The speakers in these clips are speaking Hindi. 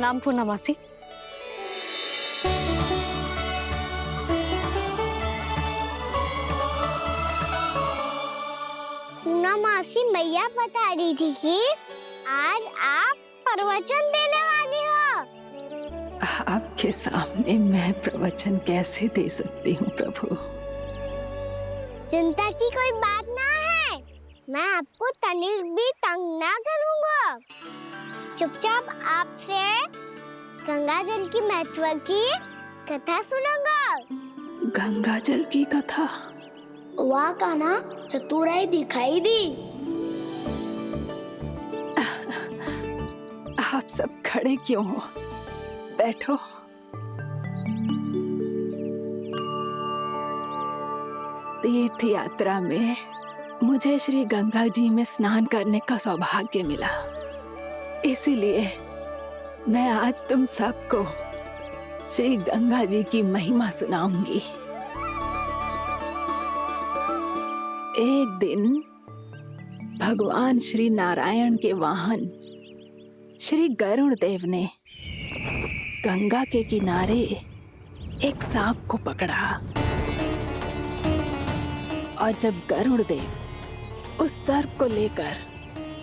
प्रणाम पूर्णा मासी। पूर्णा मासी, मैया बता रही थी कि आज आप प्रवचन देने वाली हो। आपके सामने मैं प्रवचन कैसे दे सकती हूँ प्रभु? चिंता की कोई बात ना है, मैं आपको तनिक भी तंग ना करूँगा। चुपचाप आपसे गंगा जल की महत्व की कथा सुनूंगा। गंगा जल की कथा? वहाँ का ना चतुराई दिखाई दी। आप सब खड़े क्यों हो? बैठो। तीर्थ यात्रा में मुझे श्री गंगा जी में स्नान करने का सौभाग्य मिला, इसीलिए मैं आज तुम सबको श्री गंगा जी की महिमा सुनाऊंगी। एक दिन भगवान श्री नारायण के वाहन श्री गरुड़ देव ने गंगा के किनारे एक सांप को पकड़ा, और जब गरुड़ देव उस सर्प को लेकर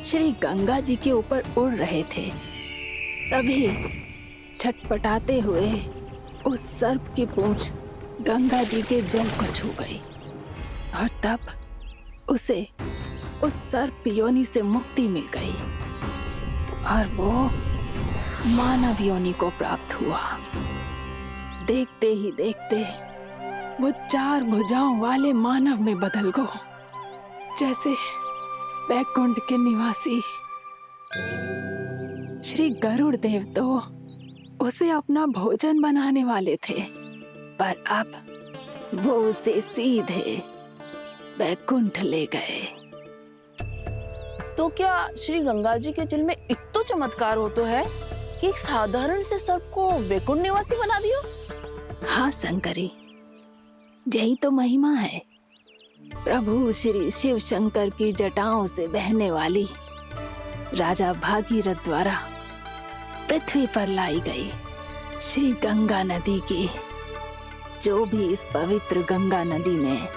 श्री गंगा जी के ऊपर उड़ रहे थे, तभी छटपटाते हुए उस सर्प की पूंछ गंगा जी के जल को छू गई, और तब उसे उस सर्प योनि से मुक्ति मिल गई और वो मानव योनि को प्राप्त हुआ। देखते ही देखते वो 4 भुजाओं वाले मानव में बदल गो, जैसे वैकुंठ के निवासी। श्री गरुड़ देव तो उसे अपना भोजन बनाने वाले थे, पर अब वो उसे सीधे वैकुंठ ले गए। तो क्या श्री गंगा जी के जल में इतना चमत्कार हो तो है कि एक साधारण से सर्प को वैकुंठ निवासी बना दियो? हाँ शंकरी, यही तो महिमा है। प्रभु श्री शिव शंकर की जटाओं से बहने वाली राजा भागीरथ द्वारा पृथ्वी पर लाई गई श्री गंगा नदी की, जो भी इस पवित्र गंगा नदी में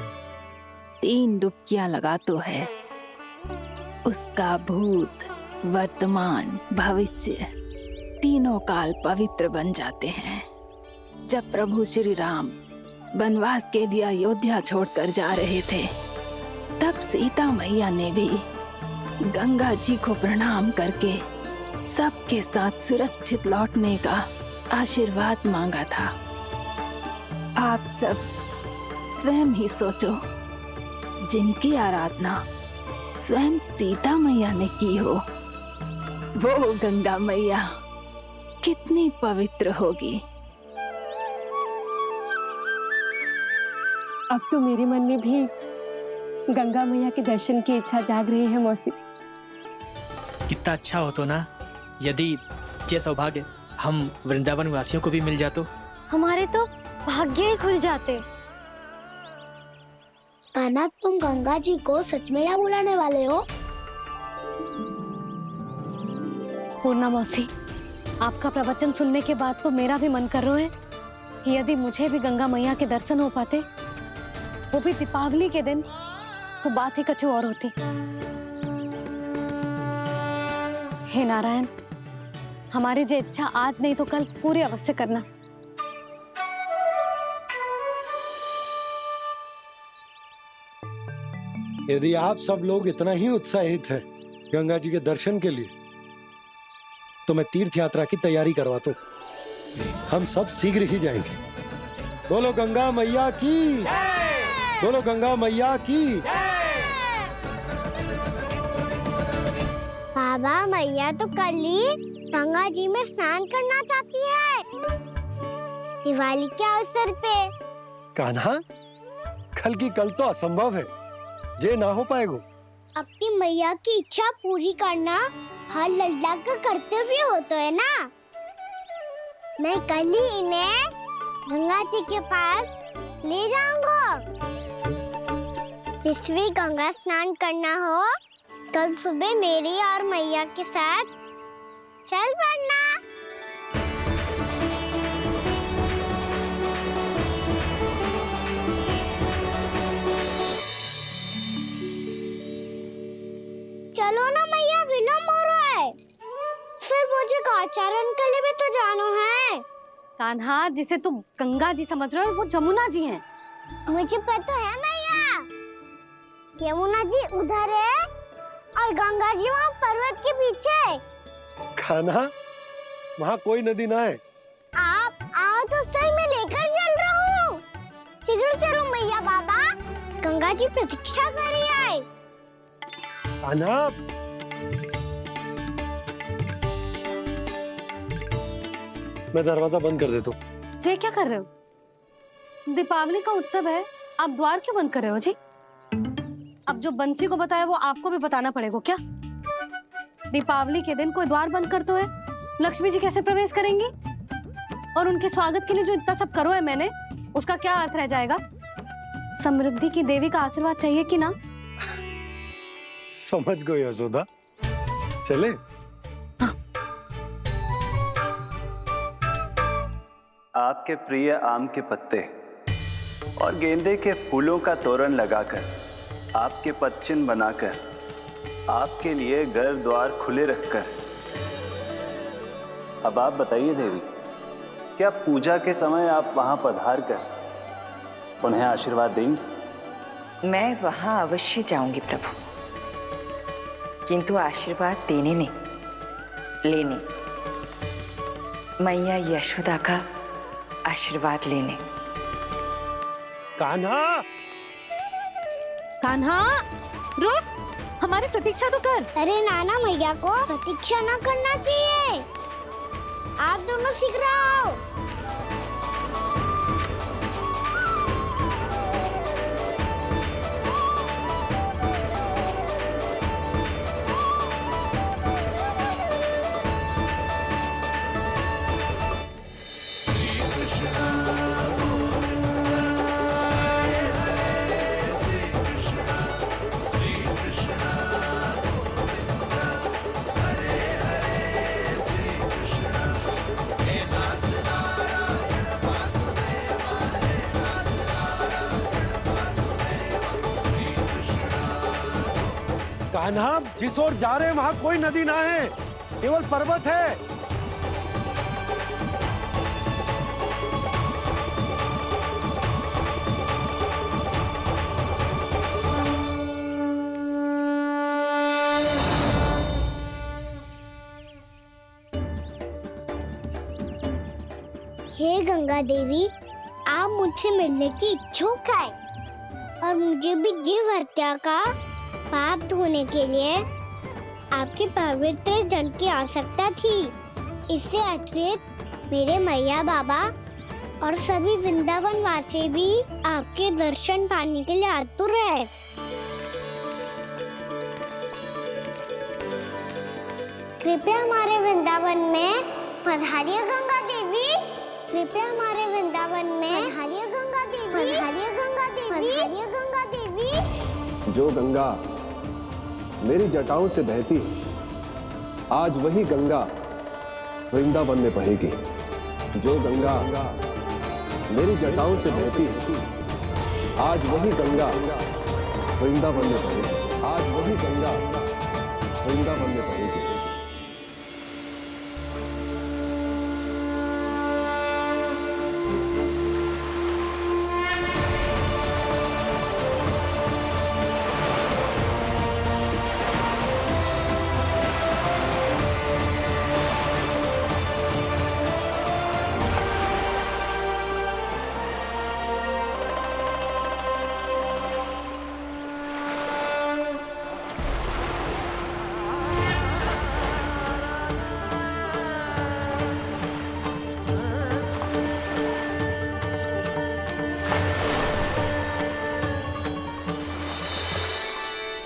3 डुबकियां लगातो है, उसका भूत, वर्तमान, भविष्य तीनों काल पवित्र बन जाते हैं। जब प्रभु श्री राम वनवास के लिए अयोध्या छोड़कर जा रहे थे, तब सीता मैया ने भी गंगा जी को प्रणाम करके सबके साथ सुरक्षित लौटने का आशीर्वाद मांगा था। आप सब स्वयं ही सोचो, जिनकी आराधना स्वयं सीता मैया ने की हो, वो गंगा मैया कितनी पवित्र होगी। अब तो मेरे मन में भी गंगा मैया के दर्शन की इच्छा जाग रही है मौसी। कितना अच्छा हो तो ना यदि ये सौभाग्य हम वृंदावन वासियों को भी मिल जातो। हमारे तो भाग्य ही खुल जाते। कान्हा, तुम गंगा जी को सच में यहाँ बुलाने वाले हो? पूर्णा मौसी, आपका प्रवचन सुनने के बाद तो मेरा भी मन कर रहा है कि यदि मुझे भी गंगा मैया के दर्शन हो पाते, वो भी दीपावली के दिन, तो बात ही कुछ और होती। हे नारायण, हमारी जो इच्छा आज नहीं तो कल पूरी अवश्य करना। यदि आप सब लोग इतना ही उत्साहित हैं गंगा जी के दर्शन के लिए, तो मैं तीर्थ यात्रा की तैयारी करवाता हूँ। हम सब शीघ्र ही जाएंगे। बोलो गंगा मैया की, बोलो गंगा मैया की। बाबा, मैया तो कल ही गंगा जी में स्नान करना चाहती है, दिवाली के अवसर पे। कान्हा, कल की कल तो असंभव है, जे ना हो पाएगा। अपनी मैया की इच्छा पूरी करना हर लल्ला का कर्तव्य होता है ना। मैं कल ही इन्हें गंगा जी के पास ले जाऊंगा। जिस भी गंगा स्नान करना हो, कल सुबह मेरी और मैया के साथ चल पड़ना। कान्हा, जिसे तू गंगा जी समझ रहे हो वो जमुना जी हैं। मुझे पता है मैया, यमुना जी उधर है और गंगा जी वहाँ पर्वत के पीछे। कान्हा, वहाँ कोई नदी ना है। आप आओ तो सही, मैं लेकर चल रहा हूँ। शीघ्र चलो मैया बाबा, गंगा जी प्रतीक्षा कर रही है। कान्हा, मैं दरवाजा बंद कर देता हूँ। ये क्या कर रहे हो? दीपावली का उत्सव है, आप द्वार क्यों बंद कर रहे हो जी? अब जो बंसी को बताया वो आपको भी बताना पड़ेगा क्या? दीपावली के दिन कोई द्वार बंद कर तो है, लक्ष्मी जी कैसे प्रवेश करेंगी? और उनके स्वागत के लिए जो इतना सब करो है मैंने, उसका क्या अर्थ रह जाएगा? समृद्धि की देवी का आशीर्वाद चाहिए कि ना? समझ गई यशोदा, चले। आपके प्रिय आम के पत्ते और गेंदे के फूलों का तोरण लगाकर, आपके पदचिन्ह बनाकर, आपके लिए घर द्वार खुले रखकर, अब आप बताइए देवी, क्या पूजा के समय आप वहां पधार कर उन्हें आशीर्वाद देंगी? मैं वहां अवश्य जाऊंगी प्रभु, किंतु आशीर्वाद देने नहीं, लेने, मैया यशोदा का आशीर्वाद लेने। कान्हा, कान्हा, रुक, हमारी प्रतीक्षा तो कर। अरे नाना, मैया को प्रतीक्षा ना करना चाहिए। आप दोनों शीघ्र आओ। कान्हा, जिस ओर जा रहे हैं वहाँ कोई नदी ना है, केवल पर्वत है। हे गंगा देवी, आप मुझसे मिलने की इच्छुक है और मुझे भी जीव हत्या का पाप धोने के लिए आपके पवित्र जल की आवश्यकता थी। इससे अतिरिक्त मेरे मैया बाबा और सभी वृंदावन वासी भी आपके दर्शन पाने के लिए आतुर है। कृपया हमारे वृंदावन में पधारिए गंगा देवी। कृपया हमारे वृंदावन में पधारिए गंगा देवी। पधारिए गंगा देवी। पधारिए गंगा देवी। जो गंगा मेरी जटाओं से बहती है, आज वही गंगा वृंदावन में बहेगी। जो गंगा मेरी जटाओं से बहती है, आज वही गंगा वृंदावन में बहेगी। आज वही गंगा वृंदावन में बहेगी।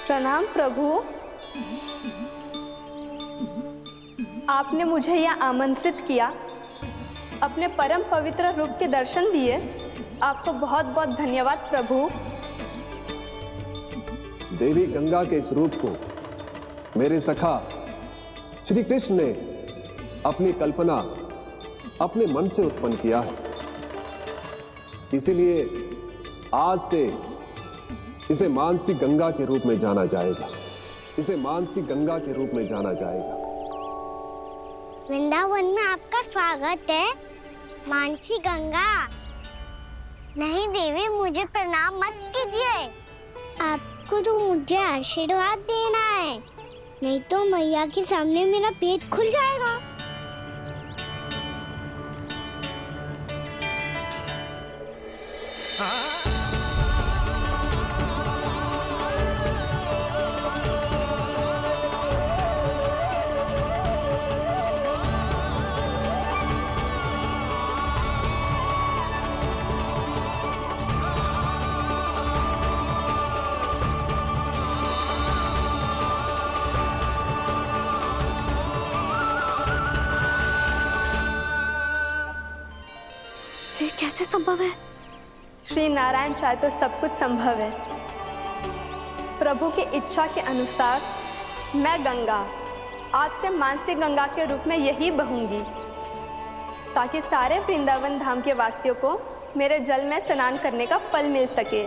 प्रणाम प्रभु, आपने मुझे यह आमंत्रित किया, अपने परम पवित्र रूप के दर्शन दिए, आपको बहुत बहुत धन्यवाद प्रभु। देवी गंगा के इस रूप को मेरे सखा श्री कृष्ण ने अपनी कल्पना अपने मन से उत्पन्न किया है। इसीलिए आज से इसे मानसी गंगा के रूप में जाना जाएगा। इसे मानसी गंगा के रूप में जाना जाएगा। वृंदावन में आपका स्वागत है। मानसी गंगा, नहीं देवी, मुझे प्रणाम मत कीजिए। आपको तो मुझे आशीर्वाद देना है, नहीं तो मैया के सामने मेरा पेट खुल जाएगा। ये कैसे संभव है? श्री नारायण चाहे तो सब कुछ संभव है। प्रभु की इच्छा के अनुसार मैं गंगा आज से मानसी गंगा के रूप में यही बहूंगी, ताकि सारे वृंदावन धाम के वासियों को मेरे जल में स्नान करने का फल मिल सके।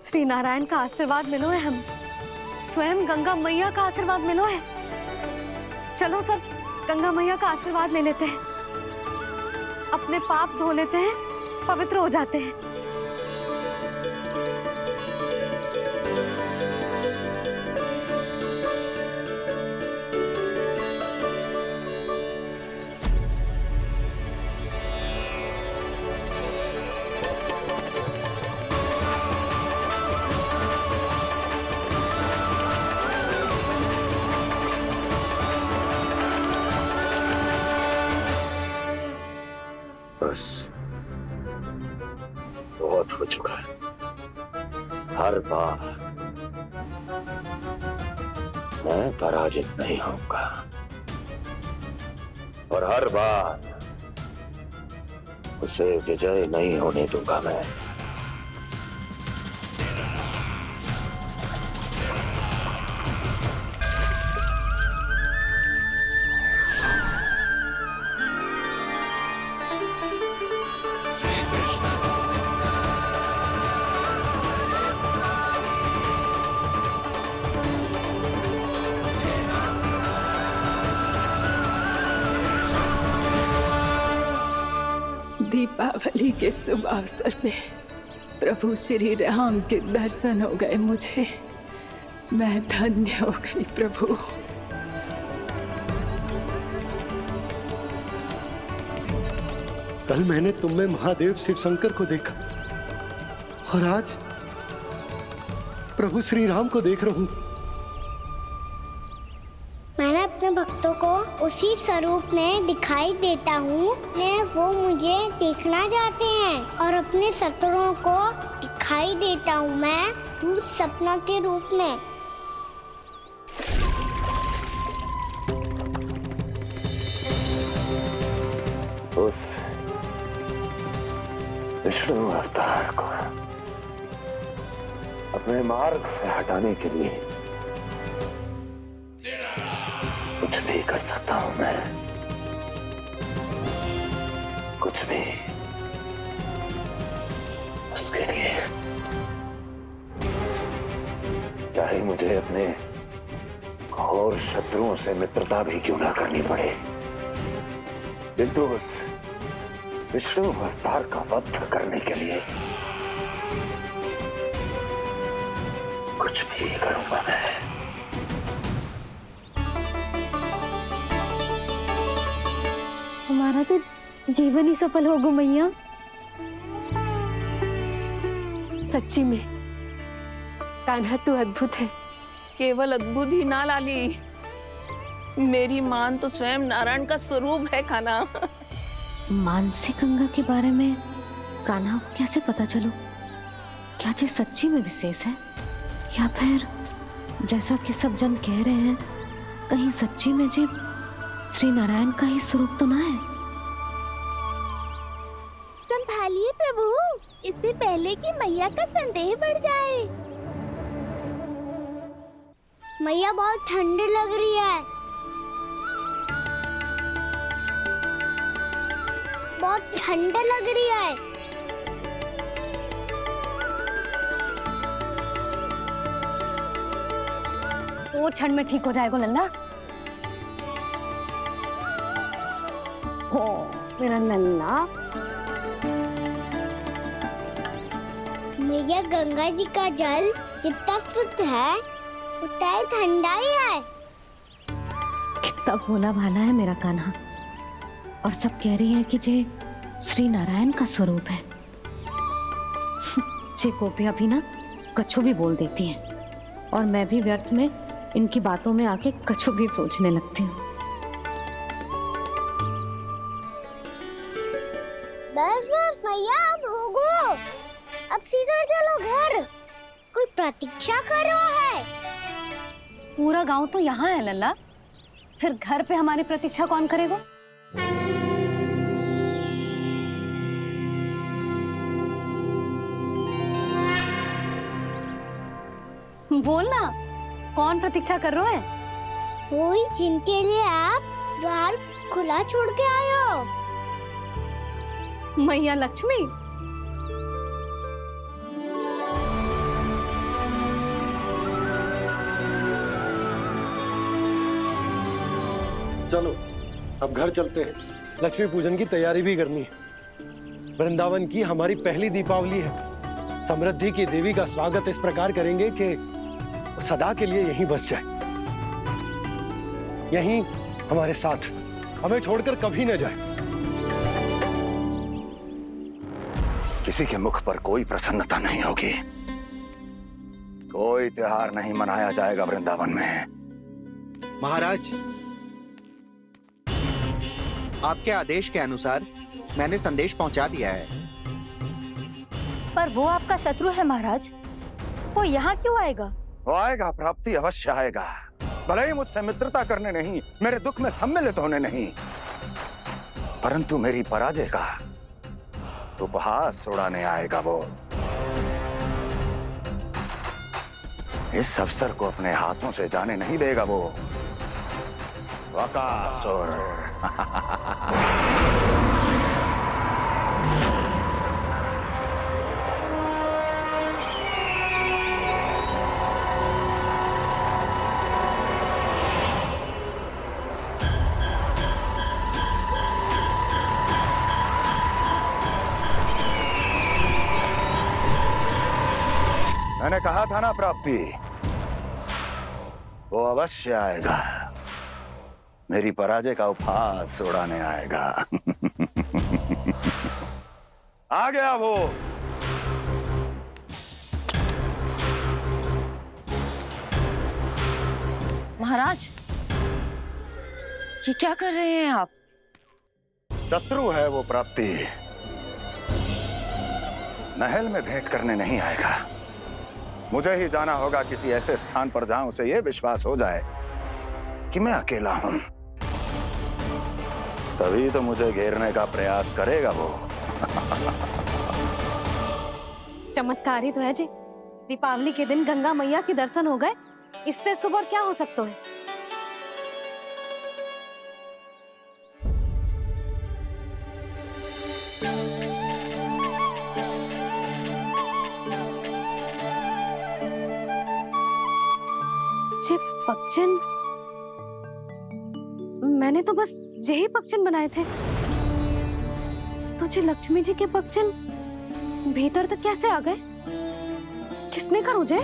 श्री नारायण का आशीर्वाद मिलो है, हम स्वयं गंगा मैया का आशीर्वाद मिलो है। चलो सब गंगा मैया का आशीर्वाद ले लेते हैं, अपने पाप धो लेते हैं, पवित्र हो जाते हैं। बस बहुत हो चुका है। हर बार मैं पराजित नहीं होऊंगा और हर बार उसे विजय नहीं होने दूंगा मैं। दीपावली के शुभ अवसर पे प्रभु श्री राम के दर्शन हो गए मुझे। मैं धन्य हो गई प्रभु। कल मैंने तुम में महादेव शिव शंकर को देखा और आज प्रभु श्री राम को देख रहा हूं। मैंने अपने भक्तों को उसी स्वरूप में दिखाई देता हूँ, वो मुझे देखना चाहते हैं और अपने शत्रुओं को दिखाई देता हूँ मैं भूत सपना के रूप में। उस विष्णु अवतार को अपने मार्ग से हटाने के लिए कुछ भी कर सकता हूं मैं, कुछ भी। उसके लिए चाहे मुझे अपने घोर शत्रुओं से मित्रता भी क्यों ना करनी पड़े, किंतु उस विष्णु अवतार का वध करने के लिए कुछ भी करूंगा मैं। हमारा तो जीवन ही सफल हो गो मैया। सच्ची में कान्हा तू अद्भुत है। केवल अद्भुत ही ना लाली, मेरी मान तो स्वयं नारायण का स्वरूप है कान्हा। मानसी गंगा के बारे में कान्हा को कैसे पता चलो? क्या ये सच्ची में विशेष है या फिर जैसा कि सब जन कह रहे हैं, कहीं सच्ची में जी श्री नारायण का ही स्वरूप तो ना है? संभालिए प्रभु, इससे पहले कि मैया का संदेह बढ़ जाए। मैया बहुत ठंडी लग रही है, बहुत ठंडा लग रही है। वो क्षण में ठीक हो जाएगा लल्ला। हो मेरा लल्ला। मैया गंगा जी का जल जितना शुद्ध है उतना ही ठंडा ही है। कितना भोला भाला है मेरा कान्हा। और सब कह रही हैं कि ये श्री नारायण का स्वरूप है। जे गोपियां भी ना कछु भी बोल देती हैं और मैं भी व्यर्थ में इनकी बातों में आके कछु भी सोचने लगती हूँ। बस बस मैया अब हो गो। अब सीधा चलो घर। कोई प्रतीक्षा कर रहा है। पूरा गांव तो यहाँ है लल्ला, फिर घर पे हमारी प्रतीक्षा कौन करेगा? बोल ना, कौन प्रतीक्षा कर रहे हैं? वही जिनके लिए आप द्वार खुला छोड़ के आए हो। मैया लक्ष्मी। चलो अब घर चलते हैं। लक्ष्मी पूजन की तैयारी भी करनी है। वृंदावन की हमारी पहली दीपावली है। समृद्धि की देवी का स्वागत इस प्रकार करेंगे कि सदा के लिए यहीं बस जाए, यहीं हमारे साथ, हमें छोड़कर कभी न जाए। किसी के मुख पर कोई प्रसन्नता नहीं होगी। कोई त्योहार नहीं मनाया जाएगा वृंदावन में। महाराज, आपके आदेश के अनुसार मैंने संदेश पहुंचा दिया है। पर वो आपका शत्रु है महाराज, वो यहाँ क्यों आएगा? वो आएगा, प्राप्ति अवश्य आएगा। भले ही मुझसे मित्रता करने नहीं, मेरे दुख में सम्मिलित होने नहीं, परंतु मेरी पराजय का उपहास उड़ाने आएगा वो। इस अवसर को अपने हाथों से जाने नहीं देगा वो। वकासुर। मैंने कहा था ना प्राप्ति, वो अवश्य आएगा। मेरी पराजय का उपहास उड़ाने आएगा। आ गया वो। महाराज, ये क्या कर रहे हैं आप? शत्रु है वो प्राप्ति। महल में भेंट करने नहीं आएगा। मुझे ही जाना होगा किसी ऐसे स्थान पर जहां उसे यह विश्वास हो जाए कि मैं अकेला हूं। तभी तो मुझे घेरने का प्रयास करेगा वो। चमत्कार ही तो है जी। दीपावली के दिन गंगा मैया के दर्शन हो गए, इससे शुभ और क्या हो सकता है? पक्षन, मैंने तो बस यही पक्षन बनाए थे। तुझे लक्ष्मी जी के पक्षन भीतर तक कैसे आ गए? किसने करो जे?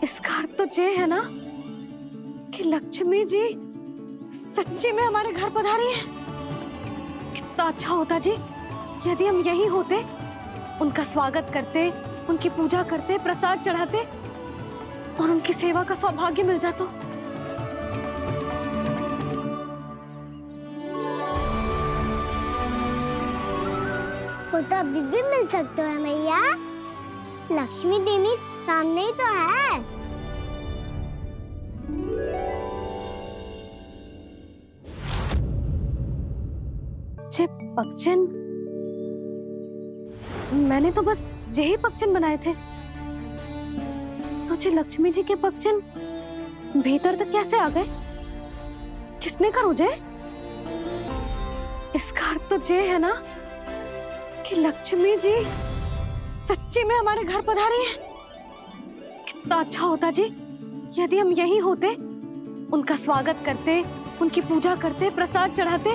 इसका अर्थ तो ये है ना कि लक्ष्मी जी सच्ची में हमारे घर पधारी है। कितना अच्छा होता जी यदि हम यहीं होते, उनका स्वागत करते, उनकी पूजा करते, प्रसाद चढ़ाते और उनकी सेवा का सौभाग्य मिल जाता। वो तो अभी भी मिल सकते हैं मैया। लक्ष्मी देवी सामने ही तो है। पक्षन, मैंने तो बस यही पक्षन बनाए थे। तुझे लक्ष्मी जी के पक्षन भीतर तक कैसे आ गए? किसने करो जे? इसका अर्थ तो ये है ना कि लक्ष्मी जी सच्ची में हमारे घर पधारी हैं। कितना अच्छा होता जी यदि हम यहीं होते, उनका स्वागत करते, उनकी पूजा करते, प्रसाद चढ़ाते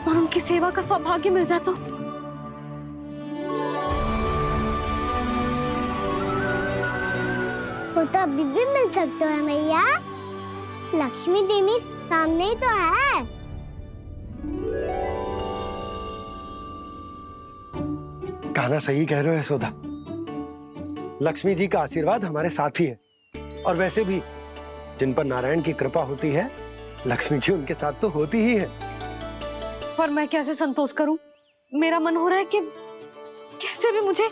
और उनकी सेवा का सौभाग्य मिल जाता। वो तो अभी भी मिल सकते हैं मैया। लक्ष्मी देवी सामने ही तो है। कहना सही कह रहे हो यशोदा। लक्ष्मी जी का आशीर्वाद हमारे साथ ही है, और वैसे भी जिन पर नारायण की कृपा होती है, लक्ष्मी जी उनके साथ तो होती ही है। पर मैं कैसे संतोष करूं? मेरा मन हो रहा है कि कैसे भी मुझे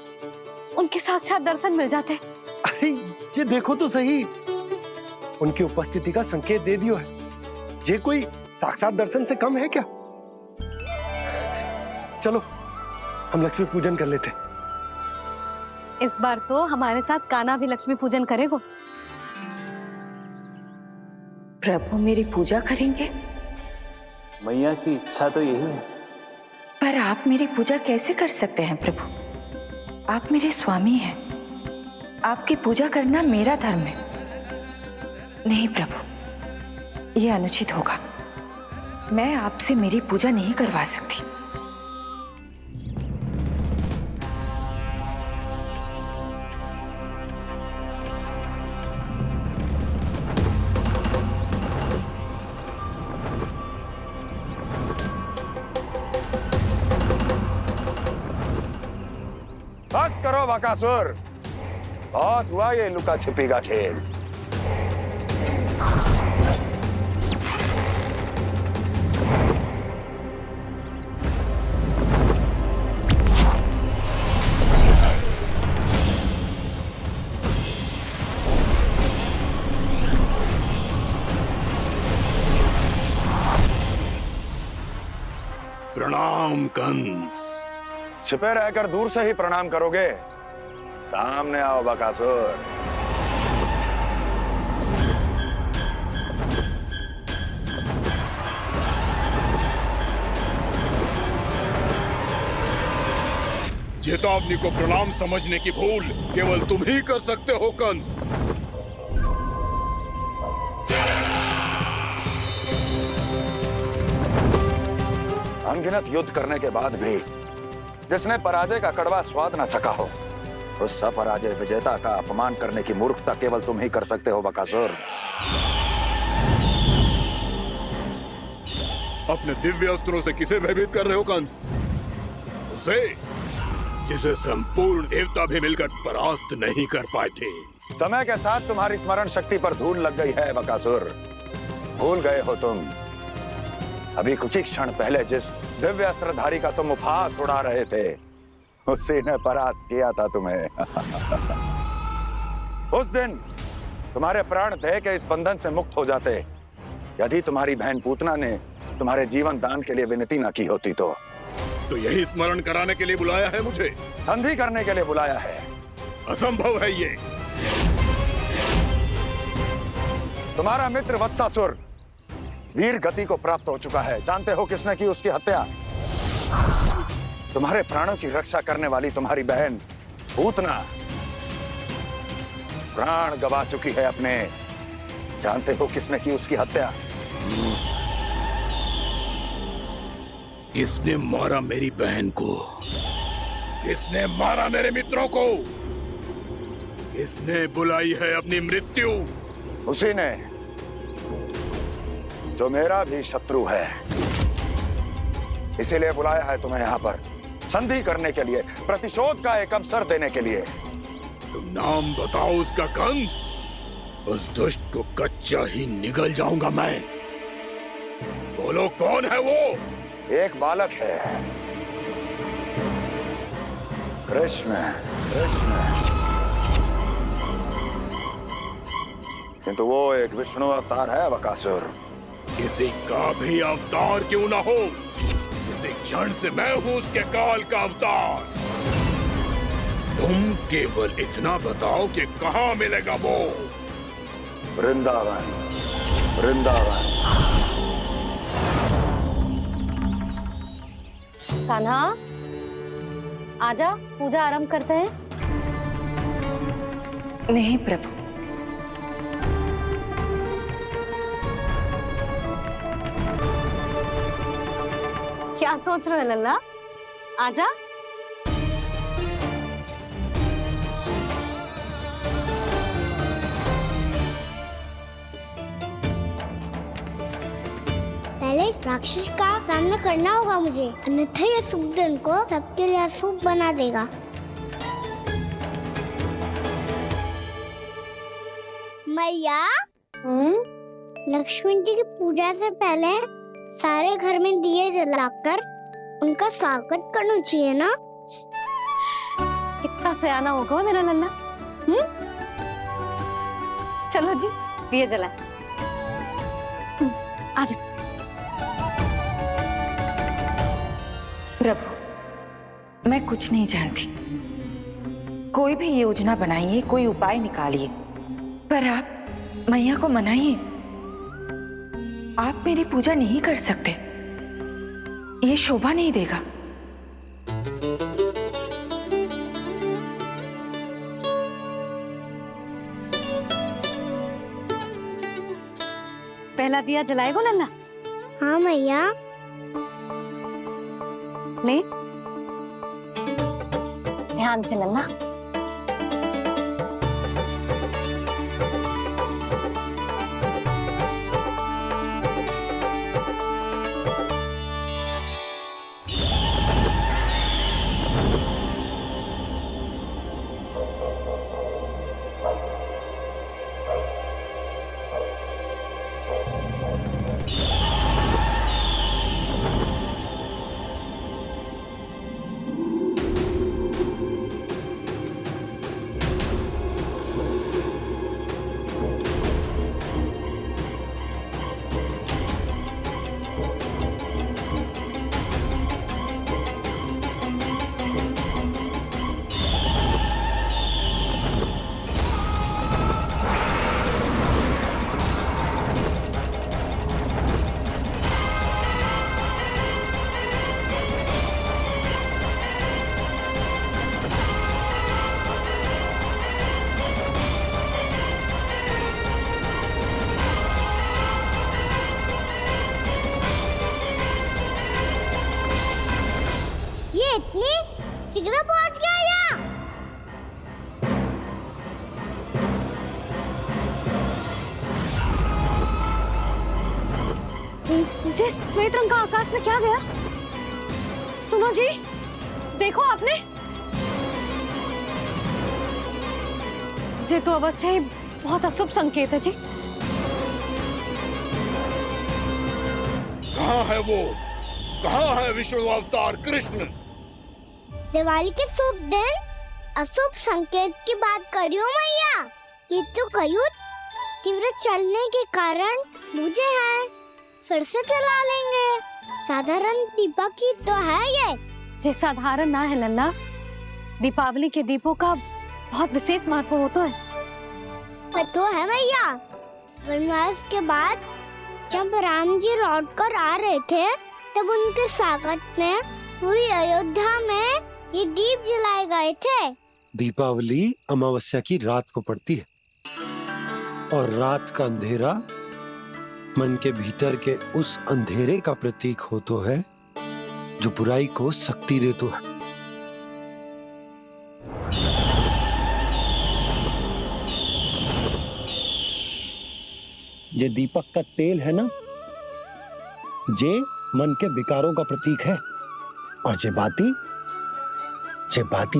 उनके साक्षात दर्शन मिल जाते। अरे ये देखो तो सही, उनकी उपस्थिति का संकेत दे दियो है। ये कोई साक्षात दर्शन से कम है क्या? चलो हम लक्ष्मी पूजन कर लेते। इस बार तो हमारे साथ कान्हा भी लक्ष्मी पूजन करेगा। प्रभु मेरी पूजा करेंगे? मैया की इच्छा तो यही है। पर आप मेरी पूजा कैसे कर सकते हैं प्रभु? आप मेरे स्वामी हैं। आपकी पूजा करना मेरा धर्म है। नहीं प्रभु, यह अनुचित होगा। मैं आपसे मेरी पूजा नहीं करवा सकती। बस करो बकासुर, बहुत हुआ ये लुका छिपी का खेल। प्रणाम कंस। छिपे रहकर दूर से ही प्रणाम करोगे? सामने आओ बकासुर। चेतावनी को प्रणाम समझने की भूल केवल तुम ही कर सकते हो कंस। अनगिनत युद्ध करने के बाद भी जिसने पराजय का कड़वा स्वाद न चखा हो, उस अपराजय विजेता का अपमान करने की मूर्खता केवल तुम ही कर सकते हो बकासुर। अपने दिव्य अस्त्रों से किसे भयभीत कर रहे हो कंस? उसे जिसे संपूर्ण देवता भी मिलकर परास्त नहीं कर पाए थे। समय के साथ तुम्हारी स्मरण शक्ति पर धूल लग गई है बकासुर। भूल गए हो तुम अभी कुछ ही क्षण पहले जिस दिव्य अस्त्रधारी का तुम उपहास उड़ा रहे थे, उसी ने परास्त किया था तुम्हें। उस दिन तुम्हारे प्राण देह के इस बंधन से मुक्त हो जाते यदि तुम्हारी बहन पूतना ने तुम्हारे जीवन दान के लिए विनती न की होती। तो यही स्मरण कराने के लिए बुलाया है मुझे? संधि करने के लिए बुलाया है। असंभव है ये। तुम्हारा मित्र वत्सासुर वीर गति को प्राप्त हो चुका है। जानते हो किसने की उसकी हत्या? तुम्हारे प्राणों की रक्षा करने वाली तुम्हारी बहन पूतना प्राण गवा चुकी है अपने। जानते हो किसने की उसकी हत्या? किसने मारा मेरी बहन को? किसने मारा मेरे मित्रों को? किसने बुलाई है अपनी मृत्यु? उसी ने जो मेरा भी शत्रु है। इसीलिए बुलाया है तुम्हें यहाँ पर संधि करने के लिए, प्रतिशोध का एक अवसर देने के लिए। तुम नाम बताओ उसका कंस। उस दुष्ट को कच्चा ही निगल जाऊंगा मैं। बोलो कौन है वो? एक बालक है, कृष्ण। किंतु वो एक विष्णु अवतार है बकासुर। किसी का भी अवतार क्यों ना हो, इसी क्षण से मैं हूं उसके काल का अवतार। तुम केवल इतना बताओ कि कहां मिलेगा वो? वृंदावन, वृंदावन। कान्हा, आजा, पूजा आरंभ करते हैं। नहीं प्रभु, क्या सोच रहे हो लल्ला? आजा। पहले इस राक्षस का सामना करना होगा मुझे, अन्यथा ये शुभ दिन को सबके लिए अशुभ बना देगा। मैया, लक्ष्मण जी की पूजा से पहले सारे घर में दिए जलाकर उनका स्वागत करना चाहिए ना? कितना सयाना होगा मेरा लल्ला। चलो जी, दिए जलाए। आजा। प्रभु, मैं कुछ नहीं जानती। कोई भी योजना बनाइए, कोई उपाय निकालिए, पर आप मैया को मनाइए। आप मेरी पूजा नहीं कर सकते, ये शोभा नहीं देगा। पहला दिया जलाएगो लल्ला? हाँ मैया। ले, ध्यान से लल्ला। इतनी शीघ्र पहुंच गया यहाँ? जे श्वेत रंग का आकाश में क्या गया? सुनो जी, देखो आपने। जे तो अवश्य ही बहुत अशुभ संकेत है जी। कहाँ है वो? कहाँ है विष्णु अवतार कृष्ण? दिवाली के शुभ दिन अशुभ संकेत की बात करियो मैया। ये तो कयूत तीव्र चलने के कारण मुझे है, फिर से चला लेंगे। साधारण दीपक ही तो है ये साधारण ना है लल्ला। दीपावली के दीपों का बहुत विशेष महत्व होता है। तो है मैया। वनवास के बाद जब राम जी लौटकर आ रहे थे, तब उनके स्वागत में पूरी अयोध्या में ये दीप जलाए गए थे। दीपावली अमावस्या की रात को पड़ती है और रात का अंधेरा मन के भीतर के उस अंधेरे का प्रतीक होतो है जो बुराई को शक्ति देतो है। ये दीपक का तेल है ना, जे मन के विकारों का प्रतीक है, और जे बाती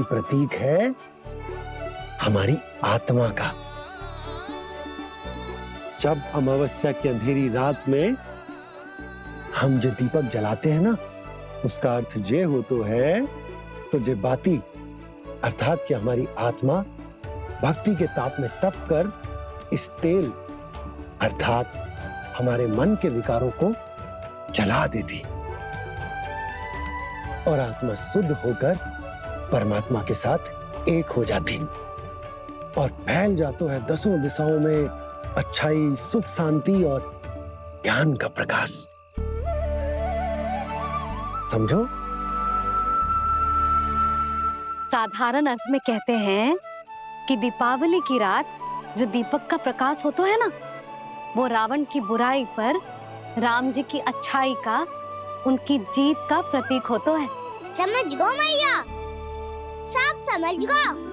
प्रतीक है हमारी आत्मा का। जब अमावस्या की अंधेरी रात में हम जो दीपक जलाते हैं ना, उसका अर्थ जे हो तो है, तो जे बाती अर्थात कि हमारी आत्मा भक्ति के ताप में तप कर इस तेल अर्थात हमारे मन के विकारों को जला देती और आत्मा शुद्ध होकर परमात्मा के साथ एक हो जाती और फैल जाता है दसों दिशाओं में अच्छाई, सुख, शांति और ज्ञान का प्रकाश। समझो? साधारण अर्थ में कहते हैं कि दीपावली की रात जो दीपक का प्रकाश होता है ना, वो रावण की बुराई पर राम जी की अच्छाई का, उनकी जीत का प्रतीक होता है। समझ गो मैया, सब समझ गो।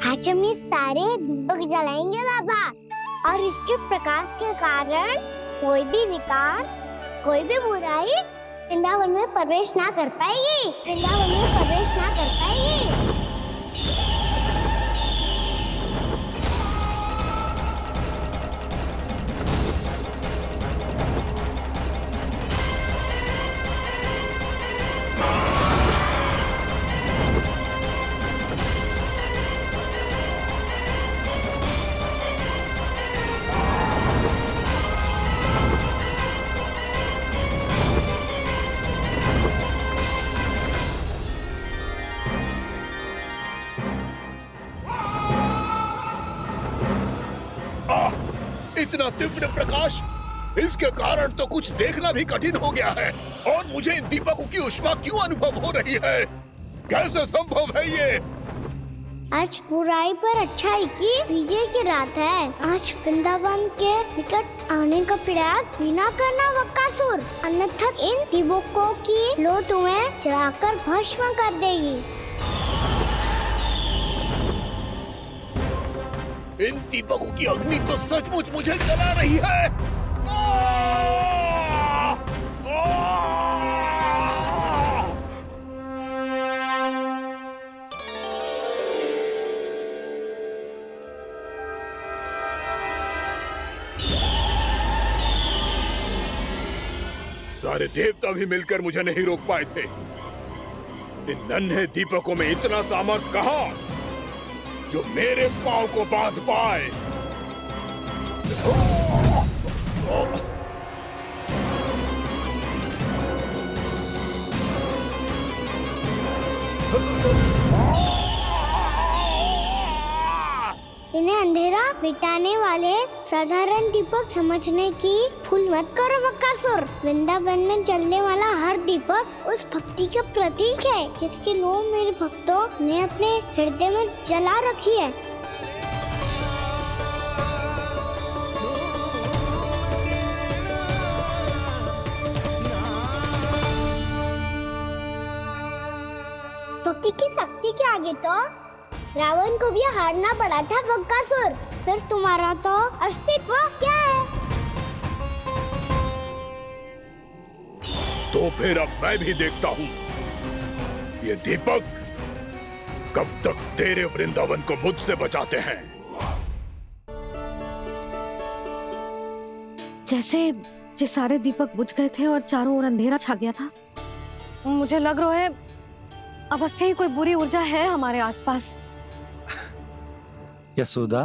आज हम ये सारे दीपक जलाएंगे बाबा, और इसके प्रकाश के कारण कोई भी विकार, कोई भी बुराई वृंदावन में प्रवेश ना कर पाएगी, वृंदावन में प्रवेश ना कर पाएगी। इतना तीव्र प्रकाश, इसके कारण तो कुछ देखना भी कठिन हो गया है। और मुझे इन दीपकों की उष्मा क्यों अनुभव हो रही है? कैसे संभव है ये? आज बुराई पर अच्छाई की विजय की रात है। आज वृंदावन के निकट आने का प्रयास भी ना करना बकासुर, अन्यथा इन दीपकों की लो तुम्हें जलाकर भस्म कर देगी। इन दीपकों की अग्नि तो सचमुच मुझे जला रही है। सारे देवता भी मिलकर मुझे नहीं रोक पाए थे। इन नन्हे दीपकों में इतना सामर्थ्य कहां जो मेरे पांव को बांध पाए। इन्हें अंधेरा मिटाने वाले साधारण दीपक समझने की भूल मत करो बकासुर। वृंदावन में जलने वाला हर दीपक उस भक्ति का प्रतीक है जिसकी लो मेरे भक्तों ने अपने हृदय में जला रखी है। भक्ति की शक्ति के आगे तो रावण को भी हारना पड़ा था बकासुर। फिर तुम्हारा तो अस्तित्व क्या है? तो फिर अब मैं भी देखता हूँ ये दीपक कब तक तेरे वृंदावन को मुझसे बचाते हैं। जैसे ये सारे दीपक बुझ गए थे और चारों ओर अंधेरा छा गया था, मुझे लग रहा है अवश्य ही कोई बुरी ऊर्जा है हमारे आसपास। यशोदा,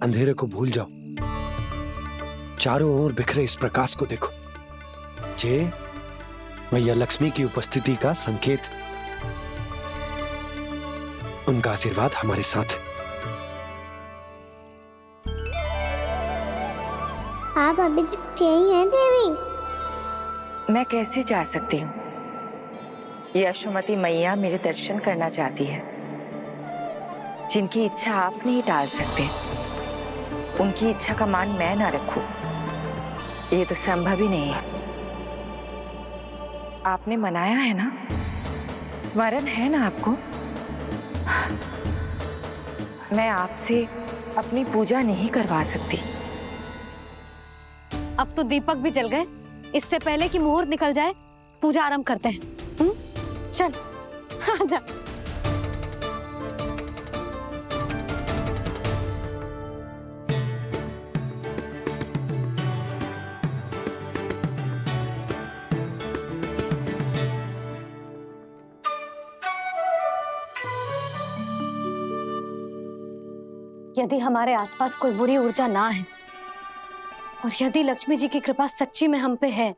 अंधेरे को भूल जाओ, चारों ओर बिखरे इस प्रकाश को देखो। जे मैया लक्ष्मी की उपस्थिति का संकेत, उनका आशीर्वाद हमारे साथ। आप अभी तक यही हैं देवी? मैं कैसे जा सकती हूँ? यशोमती मैया मेरे दर्शन करना चाहती है। जिनकी इच्छा आप नहीं टाल सकते, उनकी इच्छा का मान मैं ना रखूं, ये तो संभव ही नहीं है। आपने मनाया है ना, स्मरण है ना आपको? मैं आपसे अपनी पूजा नहीं करवा सकती। अब तो दीपक भी जल गए, इससे पहले कि मुहूर्त निकल जाए पूजा आरंभ करते हैं। चल आजा। यदि हमारे आसपास कोई बुरी ऊर्जा ना है और यदि लक्ष्मी जी की कृपा सच्ची में हम पे है,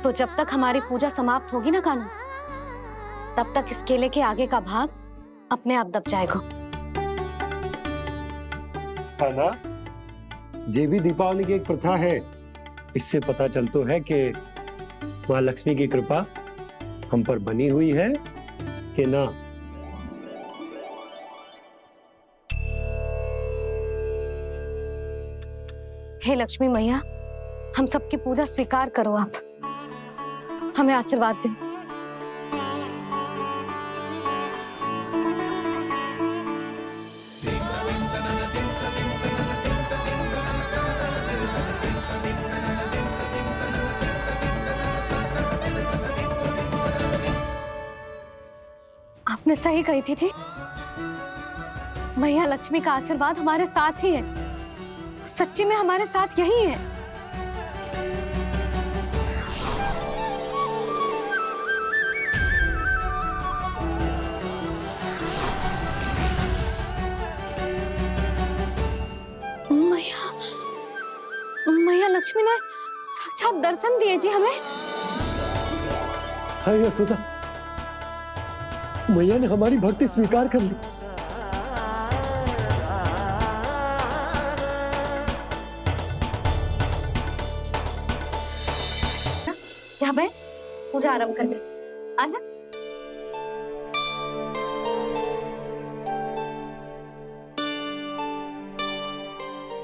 तो जब तक हमारी पूजा समाप्त होगी ना कान्हा, तब तक इस केले के आगे का भाग अपने आप दब जाएगा। है ना? ये भी दीपावली की एक प्रथा है। इससे पता चलता है कि माँ लक्ष्मी की कृपा हम पर बनी हुई है कि ना। हे लक्ष्मी मैया, हम सबकी पूजा स्वीकार करो, आप हमें आशीर्वाद दो। आपने सही कही थी जी, मैया लक्ष्मी का आशीर्वाद हमारे साथ ही है, सच्ची में हमारे साथ यही है। मैया लक्ष्मी ने साक्षात दर्शन दिए जी हमें। हाय यशोदा, मैया ने हमारी भक्ति स्वीकार कर ली। यहाँ बैठ, पूजा आरंभ कर दे। आजा।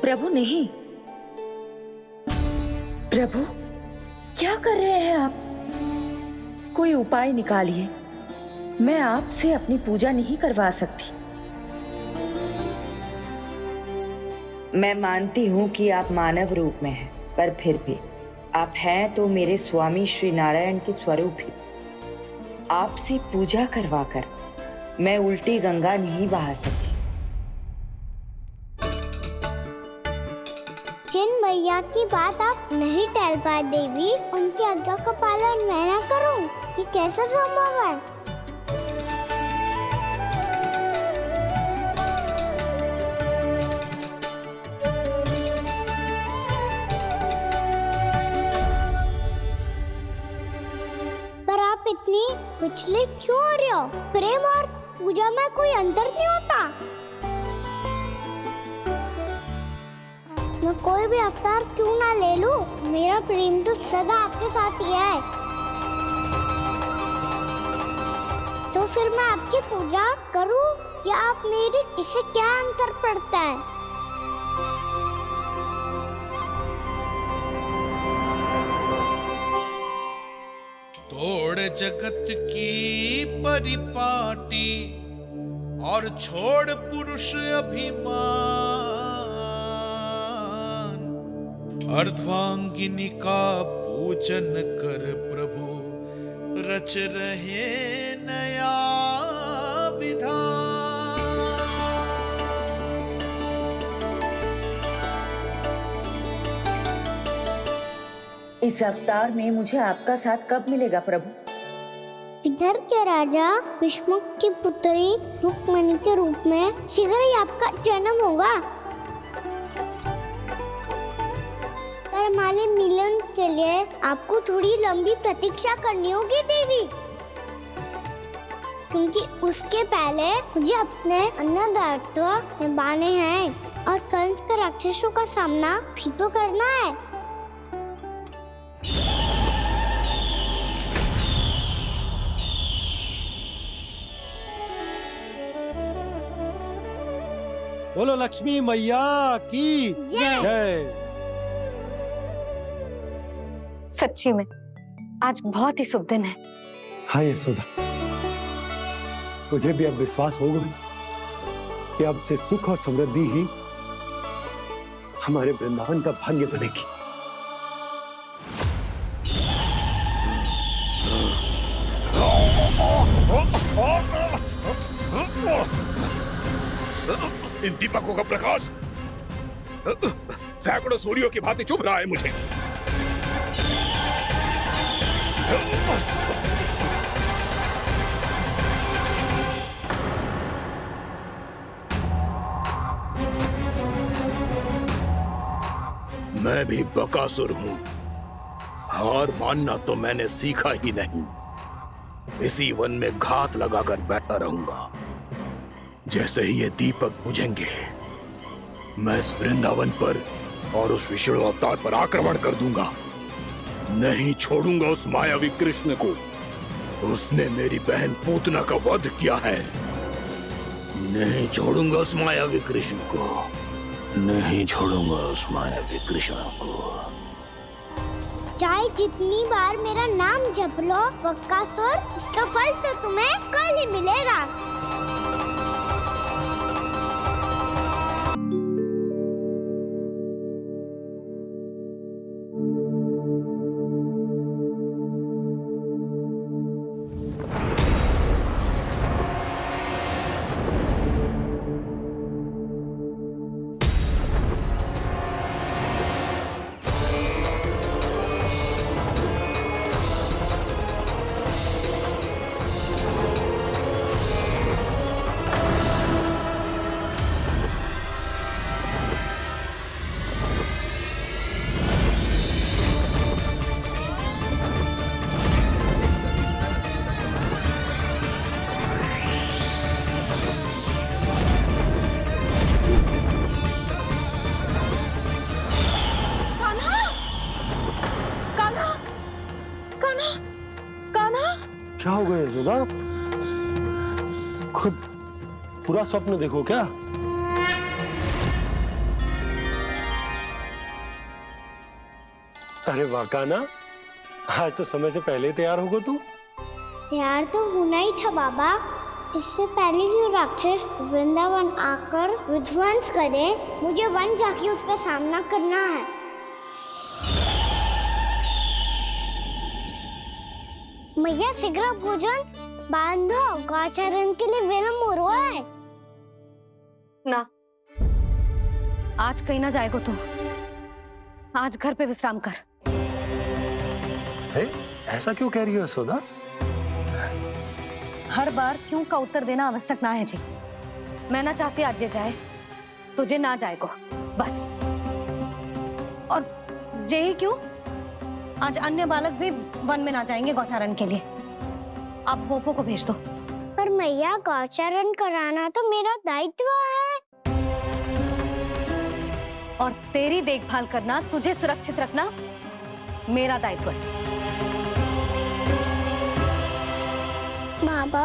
प्रभु नहीं, प्रभु क्या कर रहे हैं आप? कोई उपाय निकालिए, मैं आपसे अपनी पूजा नहीं करवा सकती। मैं मानती हूँ कि आप मानव रूप में हैं, पर फिर भी आप हैं तो मेरे स्वामी श्री नारायण के स्वरूप ही। आपसे पूजा करवाकर मैं उल्टी गंगा नहीं बहा सकती। जिन भैया की बात आप नहीं टाल पाए देवी, उनकी आज्ञा का पालन मैं ना करूं, ये कैसा संभव है? पर आप इतनी विचलित क्यों हो रहे हो? प्रेम और पूजा में कोई अंतर नहीं होता। मैं कोई भी अवतार क्यों ना ले लूं, मेरा प्रेम तो सदा आपके साथ ही है। तो फिर मैं आपकी पूजा करूं या आप मेरी, इससे क्या अंतर पड़ता है? तोड़ जगत की परिपाटी और छोड़ पुरुष अभिमान, अर्धांगिनी का पूजन कर प्रभु रच रहे नया विधान। इस अवतार में मुझे आपका साथ कब मिलेगा प्रभु? इधर के राजा भीष्मक की पुत्री रुक्मणी के रूप में शीघ्र ही आपका जन्म होगा। पर हमारे मिलन के लिए आपको थोड़ी लंबी प्रतीक्षा करनी होगी देवी, क्योंकि उसके पहले मुझे अपने अन्य दायित्व निभाने हैं और कंस के राक्षसों का सामना भी तो करना है। बोलो लक्ष्मी मैया की जय। सच्ची में आज बहुत ही शुभ दिन है। हाँ यशोदा, मुझे भी अब विश्वास हो गया कि अब से सुख और समृद्धि ही हमारे वृंदावन का भाग्य बनेगी। इन दीपकों का प्रकाश सैकड़ों सूर्यों की भांति चुभ रहा है मुझे। मैं भी बकासुर हूं, हार मानना तो मैंने सीखा ही नहीं। इसी वन में घात लगाकर बैठा रहूंगा। जैसे ही ये दीपक बुझेंगे, मैं इस वृंदावन पर और उस विष्णु अवतार पर आक्रमण कर दूंगा। नहीं छोड़ूंगा उस मायावी कृष्ण को। उसने मेरी बहन पूतना का वध किया है। नहीं छोड़ूंगा उस मायावी कृष्ण को। नहीं छोड़ूंगा उस मायावी कृष्ण को। चाहे जितनी बार मेरा नाम जप लो बक्कासुर, इसका फल तो तुम्हें कल ही मिलेगा। क्या हो गया यशोदा? खुद पूरा स्वप्न देखो क्या? अरे वाह कान्हा, आज तो समय से पहले तैयार होगा तू। तैयार तो होना ही था बाबा। इससे पहले कि राक्षस वृंदावन आकर विध्वंस करे, मुझे वन जाके उसका सामना करना है। मैया शीघ्र भोजन बांधो, गौचरण के लिए विलंब हो रहा है। ना, आज कहीं ना जाएगा तू। आज घर पे विश्राम कर। ऐसा क्यों कह रही हो यशोदा? हर बार क्यों का उत्तर देना आवश्यक ना है जी। मैं ना चाहती आज ये जाए, तुझे ना जाएगा बस। और जे ही क्यों, आज अन्य बालक भी वन में ना जाएंगे गौचारण के लिए। आप गोपो को भेज दो। पर मैया गौचरण कराना तो मेरा दायित्व है। और तेरी देखभाल करना, तुझे सुरक्षित रखना मेरा दायित्व है। बाबा,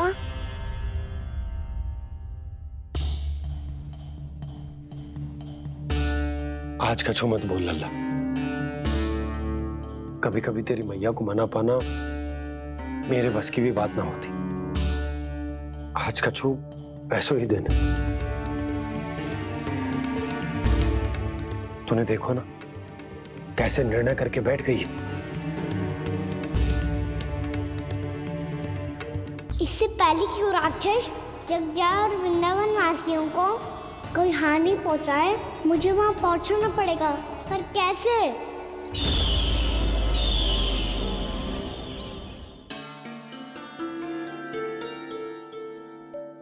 आज कछु मत बोल लल्ला। कभी कभी तेरी मैया को मना पाना मेरे बस की भी बात ना होती। आज कछु ऐसो ही दिन है। तूने देखो ना कैसे निर्णय करके बैठ गई है। इससे पहले कि वो राक्षस जगजा और वृंदावन वासियों को कोई हानि पहुंचाए, मुझे वहां पहुंचना पड़ेगा। पर कैसे?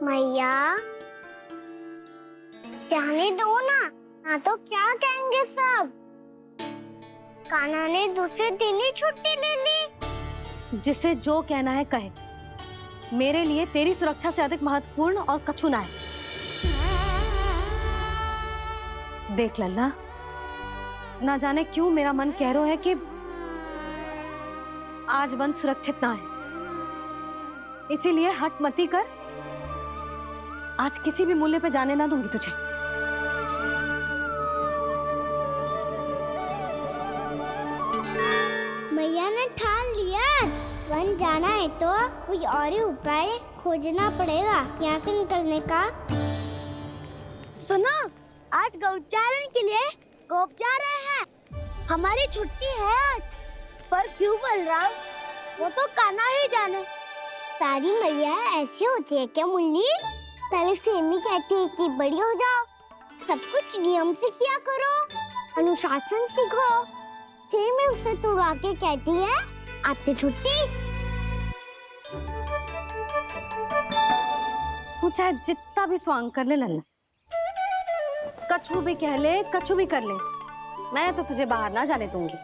मैया, जाने दो ना तो क्या कहेंगे सब। कान्हा ने दूसरे दिन ही छुट्टी ले ली। जिसे जो कहना है कहे। मेरे लिए तेरी सुरक्षा से अधिक महत्वपूर्ण और कछु ना है। देख लल्ला, ना जाने क्यों मेरा मन कह रहा है कि आज वन सुरक्षित ना है। इसीलिए हट मती कर। आज किसी भी मूल्य पे जाने ना दूंगी तुझे। मैया ने ठान लिया, आज वन जाना है तो कोई और ही उपाय खोजना पड़ेगा यहाँ से निकलने का। सुनो, आज गौचारण के लिए गोप जा रहे हैं। हमारी छुट्टी है आज। पर क्यों बलराम? वो तो कान्हा ही जाने। सारी मैया ऐसी होती है क्या मुन्नी? पहले सेमी कहती है कि बड़ी हो जाओ, सब कुछ नियम से किया करो, अनुशासन सीखो। सेमी उसे तुड़वा के कहती है आपकी छुट्टी। तू चाहे जितना भी स्वांग कर ले लल्ला, कछु भी कह ले, कछु भी कर ले, मैं तो तुझे बाहर ना जाने दूंगी।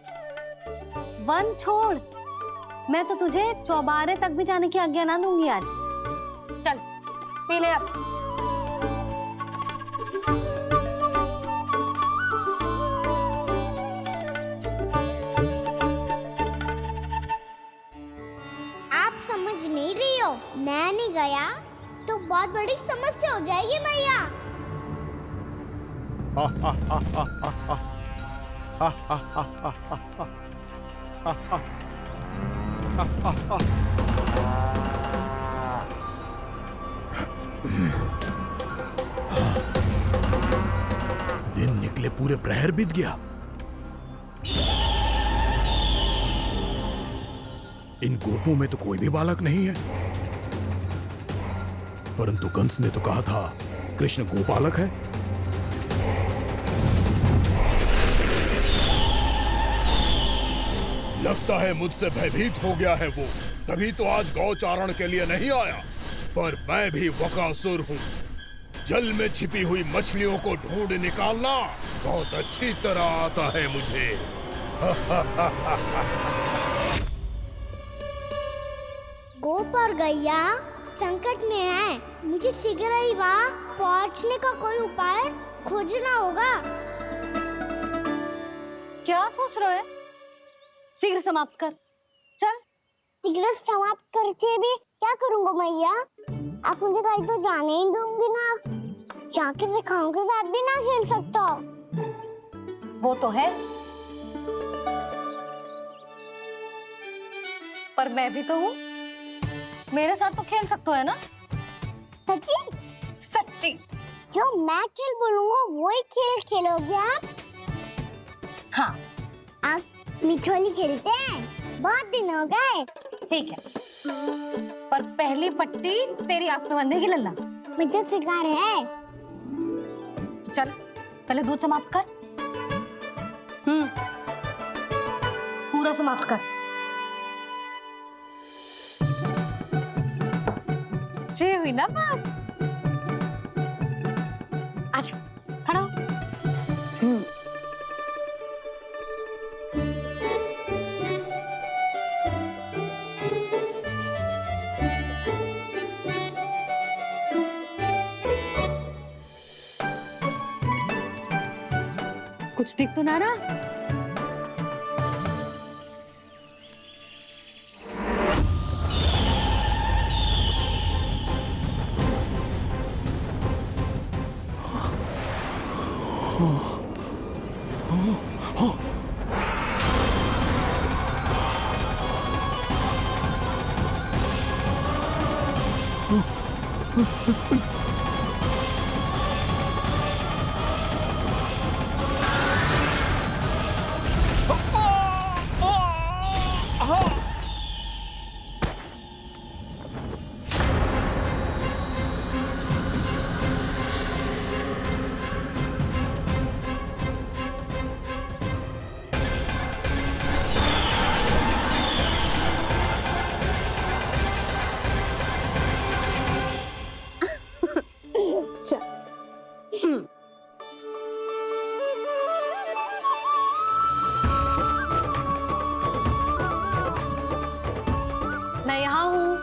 वन छोड़, मैं तो तुझे चौबारे तक भी जाने की आज्ञा ना दूंगी आज। चल पी ले अब। आप समझ नहीं रही हो, मैं नहीं गया तो बहुत बड़ी समस्या हो जाएगी मैया। दिन निकले पूरे प्रहर बीत गया। इन गोपों में तो कोई भी बालक नहीं है, परंतु कंस ने तो कहा था कृष्ण गोपालक है। लगता है मुझसे भयभीत हो गया है वो, तभी तो आज गौचारण के लिए नहीं आया। पर मैं भी वकासुर हूँ, जल में छिपी हुई मछलियों को ढूंढ निकालना बहुत अच्छी तरह आता है मुझे। गोप और गैया संकट में है, मुझे शीघ्र ही वहाँ पहुँचने का कोई उपाय खोजना होगा। क्या सोच रहे हो? शीघ्र समाप्त कर, चल। शीघ्र समाप्त करके भी क्या करूँगा मैया? आप मुझे कहीं तो जाने ही दूंगी ना, जाके सिखाओं के साथ भी ना खेल सकता। वो तो है, पर मैं भी तो हूँ, मेरे साथ तो खेल सकते हो है ना? सच्ची? सच्ची। जो मैं खेल बोलूँगा वही खेल खेलोगे आप? हाँ। आप मिठोली खेलते हैं? बहुत दिन हो गए। ठीक है, पर पहली पट्टी तेरी आंख में बंधेगी लल्ला। मुझे शिकार है। चल पहले दूध समाप्त कर। पूरा समाप्त कर। जी हुई ना बात? आजा खड़ा हो। कुछ दिख तो ना रहा? मैं यहाँ हूँ।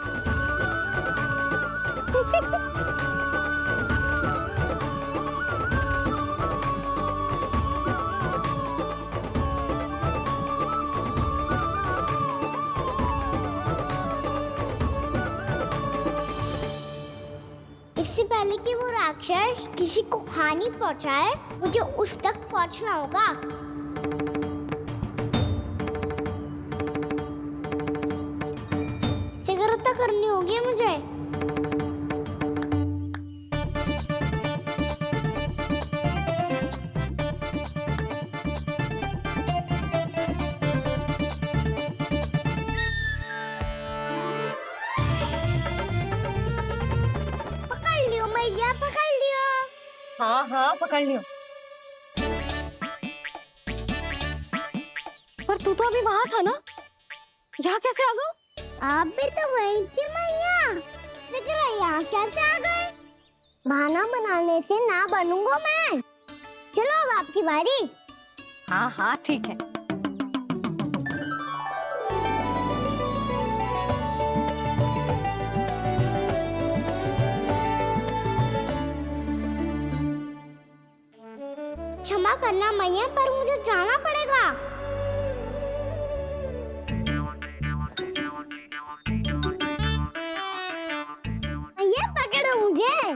इससे पहले कि वो राक्षस किसी को हानि पहुंचाए, मुझे उस तक पहुंचना होगा। शीघ्रता करनी होगी मुझे। पकड़ लियो मैया, पकड़ लियो। हाँ हाँ पकड़ लियो। पर तू तो अभी वहां था ना, यहाँ कैसे आ गया? आप भी तो वही थी मैया, शीघ्र यहाँ कैसे आ गए? बहाना बनाने से ना बनूंगा मैं। चलो अब आपकी बारी। हाँ हाँ ठीक है। करना मैया, पर मुझे जाना पड़ेगा। मैया पकड़ो मुझे।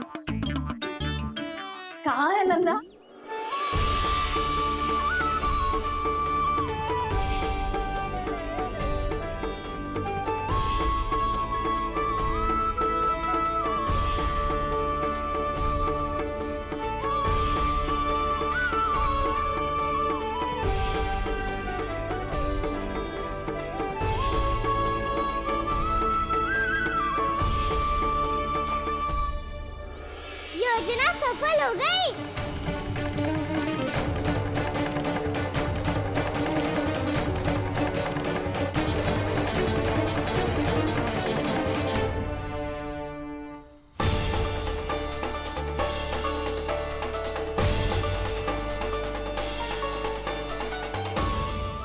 कहाँ है नंदा? योजना सफल हो गई।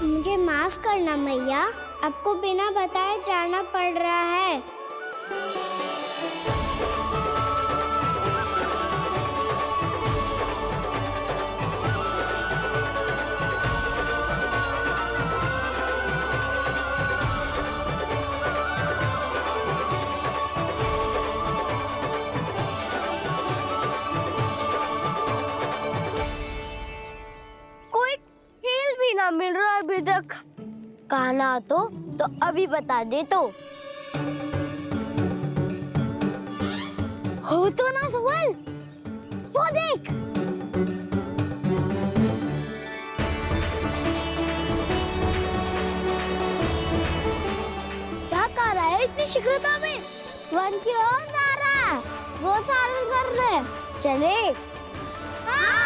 मुझे माफ करना मैया, आपको बिना बताए जाना पड़ रहा है। कोई खेल भी ना मिल रहा अभी तक। कहना तो अभी बता दे तो। हो तो ना सवाल, वो देख। क्या कर रहा है इतनी शीघ्रता में? वन की ओर जा रहा है, वो सारे कर रहे। चले। हाँ।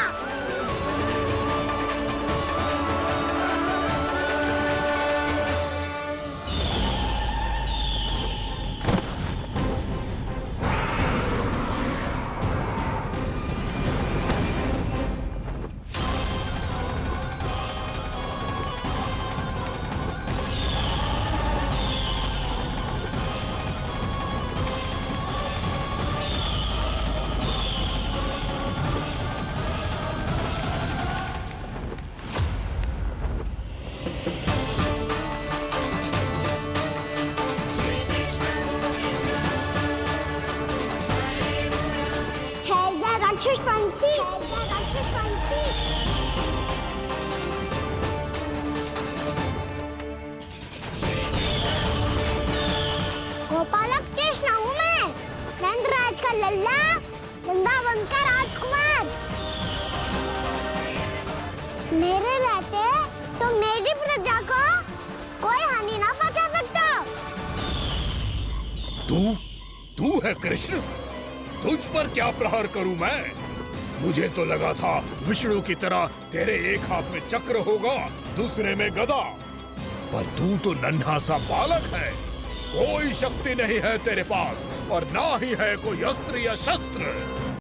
राक्षस पंछी, राक्षस पंछी। गोपालक कृष्ण हूँ मैं, नंदराज का लल्ला, वृंदावन का राजकुमार। मेरे रहते तो मेरी प्रजा को कोई हानि ना पहुंचा सकता। तू है कृष्ण? तुझ पर क्या प्रहार करूं मैं? मुझे तो लगा था विष्णु की तरह तेरे एक हाथ में चक्र होगा, दूसरे में गदा, पर तू तो नन्हा सा बालक है। कोई शक्ति नहीं है तेरे पास और ना ही है कोई अस्त्र या शस्त्र।